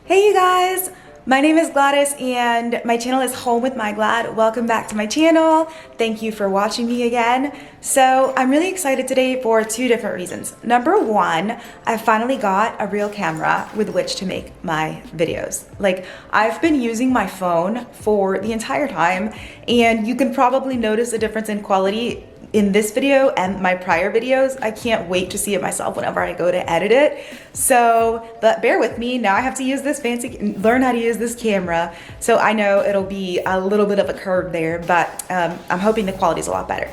Hey you guys! My name is Gladys and my channel is Home with My Glad. Welcome back to my channel. Thank you for watching me again. So I'm really excited today for two different reasons. Number one, I finally got a real camera with which to make my videos. Like, I've been using my phone for the entire time and you can probably notice a difference in quality in this video and my prior videos. I can't wait to see it myself whenever I go to edit it. But bear with me, now I have to use this learn how to use this camera. So I know it'll be a little bit of a curve there, but I'm hoping the quality is a lot better.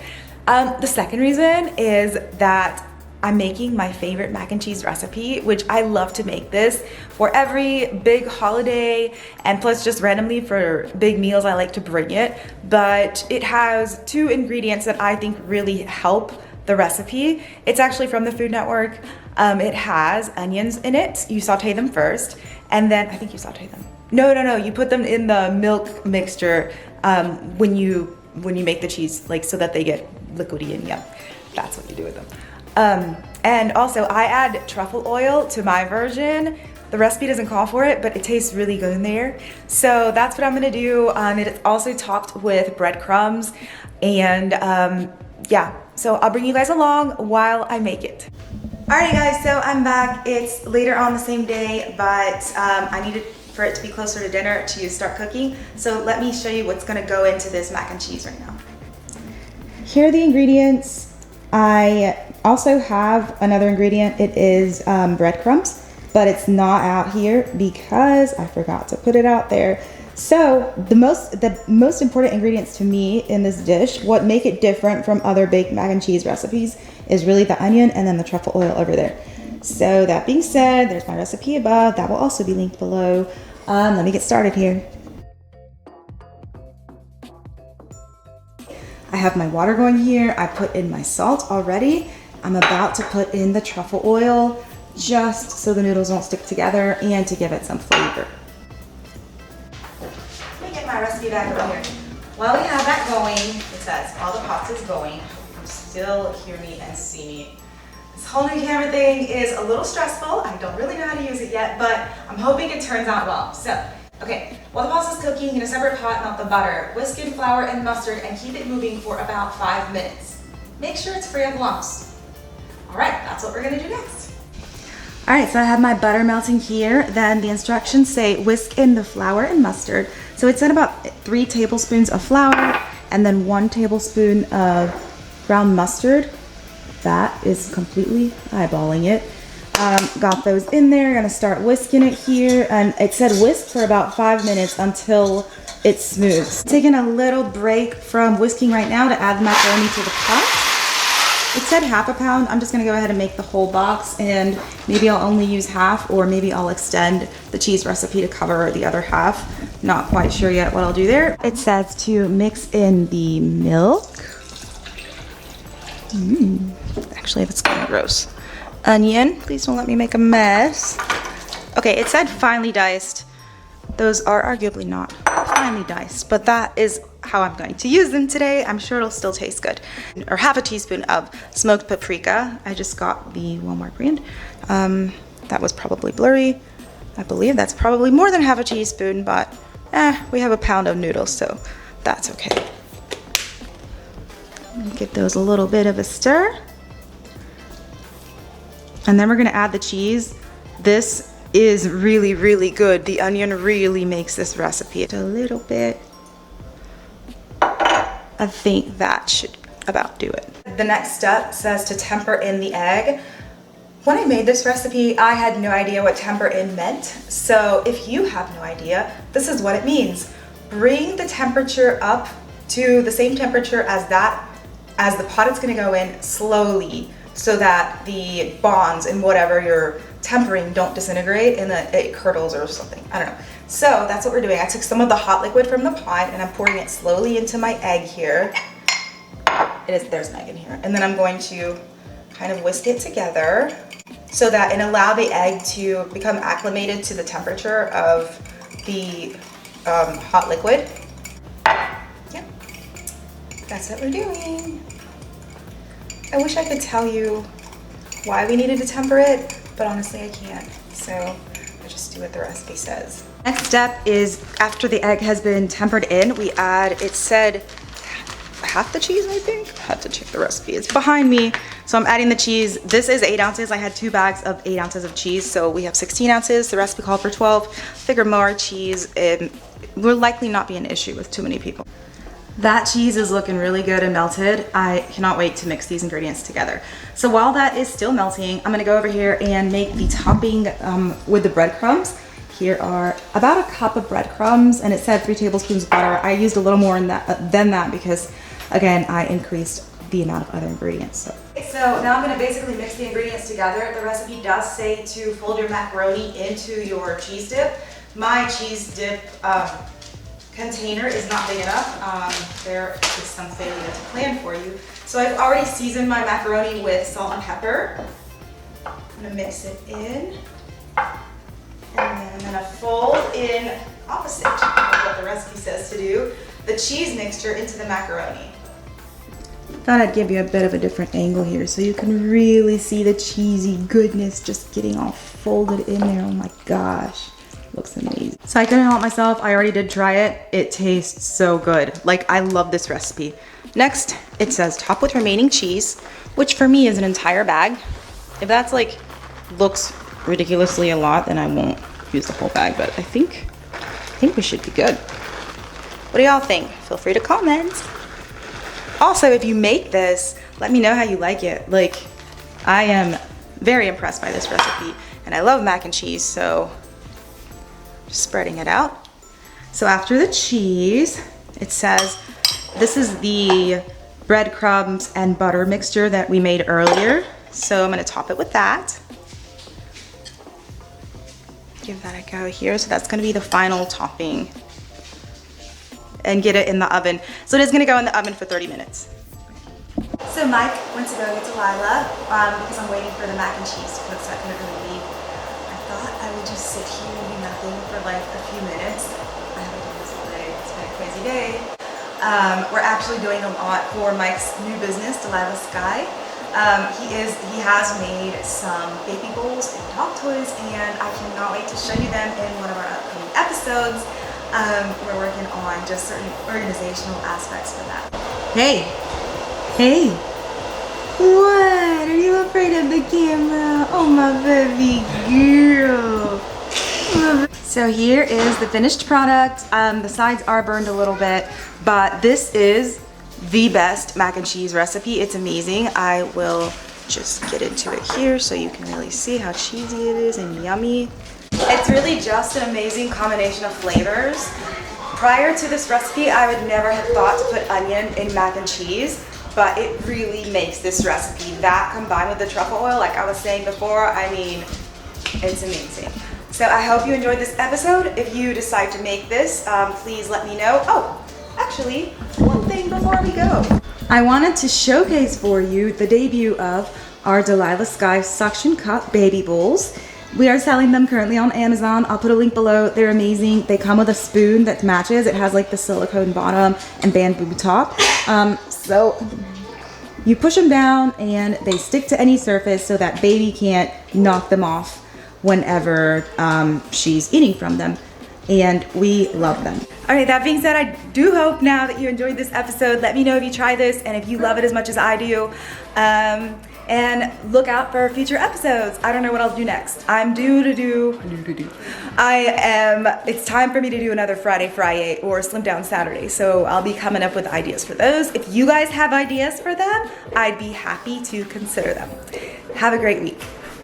The second reason is that I'm making my favorite mac and cheese recipe, which I love to make this for every big holiday, and plus just randomly for big meals I like to bring it. But it has two ingredients that I think really help the recipe. It's actually from the Food Network. It has onions in it. You saute them first, and then I think you saute them. No, you put them in the milk mixture when you make the cheese, like so that they get liquidy and yum. That's what you do with them. And also I add truffle oil to my version. The recipe doesn't call for it, but it tastes really good in there. So that's what I'm gonna do. It's also topped with breadcrumbs and yeah, so I'll bring you guys along while I make it. Alrighty guys, so I'm back. It's later on the same day, but I needed for it to be closer to dinner to start cooking. So let me show you what's gonna go into this mac and cheese right now. Here are the ingredients. I also have another ingredient. It is breadcrumbs, but it's not out here because I forgot to put it out there. So the most important ingredients to me in this dish, what make it different from other baked mac and cheese recipes, is really the onion and then the truffle oil over there. So that being said, there's my recipe above. That will also be linked below. Let me get started here. I have my water going here. I put in my salt already. I'm about to put in the truffle oil just so the noodles won't stick together and to give it some flavor. Let me get my recipe back over here. While we have that going, it says while the pasta is going, you still hear me and see me. This whole new camera thing is a little stressful. I don't really know how to use it yet, but I'm hoping it turns out well. So, okay, while the pasta's cooking in a separate pot, melt the butter, whisk in flour and mustard, and keep it moving for about 5 minutes. Make sure it's free of lumps. All right, that's what we're gonna do next. All right, so I have my butter melting here. Then the instructions say whisk in the flour and mustard. So it said about 3 tablespoons of flour and then 1 tablespoon of brown mustard. That is completely eyeballing it. Got those in there, gonna start whisking it here. And it said whisk for about 5 minutes until it's smooth. Taking a little break from whisking right now to add the macaroni to the pot. It said half a pound. I'm just gonna go ahead and make the whole box, and maybe I'll only use half, or maybe I'll extend the cheese recipe to cover the other half. Not quite sure yet what I'll do there. It says to mix in the milk. Actually, that's kind of gross. Onion, please don't let me make a mess. Okay, it said finely diced. Those are arguably not finely diced, but that is how I'm going to use them today. I'm sure it'll still taste good. Or half a teaspoon of smoked paprika. I just got the Walmart brand. That was probably blurry. I believe that's probably more than half a teaspoon, but we have a pound of noodles, so that's okay. Give those a little bit of a stir. And then we're gonna add the cheese. This is really, really good. The onion really makes this recipe. A little bit. I think that should about do it. The next step says to temper in the egg. When I made this recipe, I had no idea what temper in meant. So if you have no idea, this is what it means. Bring the temperature up to the same temperature as the pot it's gonna go in slowly, so that the bonds and whatever you're tempering don't disintegrate and that it curdles or something. I don't know. So that's what we're doing. I took some of the hot liquid from the pot and I'm pouring it slowly into my egg here. There's an egg in here. And then I'm going to kind of whisk it together so that and allow the egg to become acclimated to the temperature of the hot liquid. Yeah, that's what we're doing. I wish I could tell you why we needed to temper it, but honestly I can't. So I just do what the recipe says. Next step is after the egg has been tempered in, we add, it said half the cheese, I think. I have to check the recipe. It's behind me. So I'm adding the cheese. This is 8 ounces. I had 2 bags of 8 ounces of cheese. So we have 16 ounces. The recipe called for 12. Figure more cheese will likely not be an issue with too many people. That cheese is looking really good and melted. I cannot wait to mix these ingredients together. So while that is still melting, I'm gonna go over here and make the topping with the breadcrumbs. Here are about a cup of breadcrumbs, and it said 3 tablespoons of butter. I used a little more than that because, again, I increased the amount of other ingredients. So now I'm gonna basically mix the ingredients together. The recipe does say to fold your macaroni into your cheese dip. My cheese dip container is not big enough. There is some failure to plan for you. So I've already seasoned my macaroni with salt and pepper. I'm gonna mix it in. And then I'm gonna fold in, opposite of what the recipe says to do, the cheese mixture into the macaroni. Thought I'd give you a bit of a different angle here so you can really see the cheesy goodness just getting all folded in there. Oh my gosh, looks amazing. So I couldn't help myself, I already did try it. It tastes so good. Like, I love this recipe. Next, it says top with remaining cheese, which for me is an entire bag. If that's like, looks ridiculously a lot, then I won't use the whole bag, but I think we should be good. What do y'all think? Feel free to comment. Also, if you make this, let me know how you like it. Like, I am very impressed by this recipe, and I love mac and cheese, so just spreading it out. So after the cheese, it says this is the breadcrumbs and butter mixture that we made earlier. So I'm gonna top it with that. Give that a go here. So that's gonna be the final topping. And get it in the oven. So it is gonna go in the oven for 30 minutes. So Mike went to go get Delailah because I'm waiting for the mac and cheese to cook, so I couldn't really leave. I thought I would just sit here and do nothing for like a few minutes. I haven't done this all day. It's been a crazy day. We're actually doing a lot for Mike's new business, Delailah Sky. He has made some baby bowls and dog toys, and I cannot wait to show you them in one of our upcoming episodes. We're working on just certain organizational aspects for that. Hey, what? Are you afraid of the camera? Oh, my baby girl. So here is the finished product. The sides are burned a little bit, but this is the best mac and cheese recipe. It's amazing. I will just get into it here so you can really see how cheesy it is and yummy. It's really just an amazing combination of flavors. Prior to this recipe, I would never have thought to put onion in mac and cheese, but it really makes this recipe. That combined with the truffle oil, like I was saying before, I mean, it's amazing. So I hope you enjoyed this episode. If you decide to make this, please let me know. Oh, actually, one thing before we go. I wanted to showcase for you the debut of our Delailah Sky suction cup baby bowls. We are selling them currently on Amazon. I'll put a link below. They're amazing. They come with a spoon that matches. It has like the silicone bottom and bamboo top. So you push them down and they stick to any surface so that baby can't knock them off whenever she's eating from them. And we love them. All right, that being said, I do hope now that you enjoyed this episode. Let me know if you try this and if you love it as much as I do. And look out for future episodes. I don't know what I'll do next. It's time for me to do another Friday or Slim Down Saturday. So I'll be coming up with ideas for those. If you guys have ideas for them, I'd be happy to consider them. Have a great week.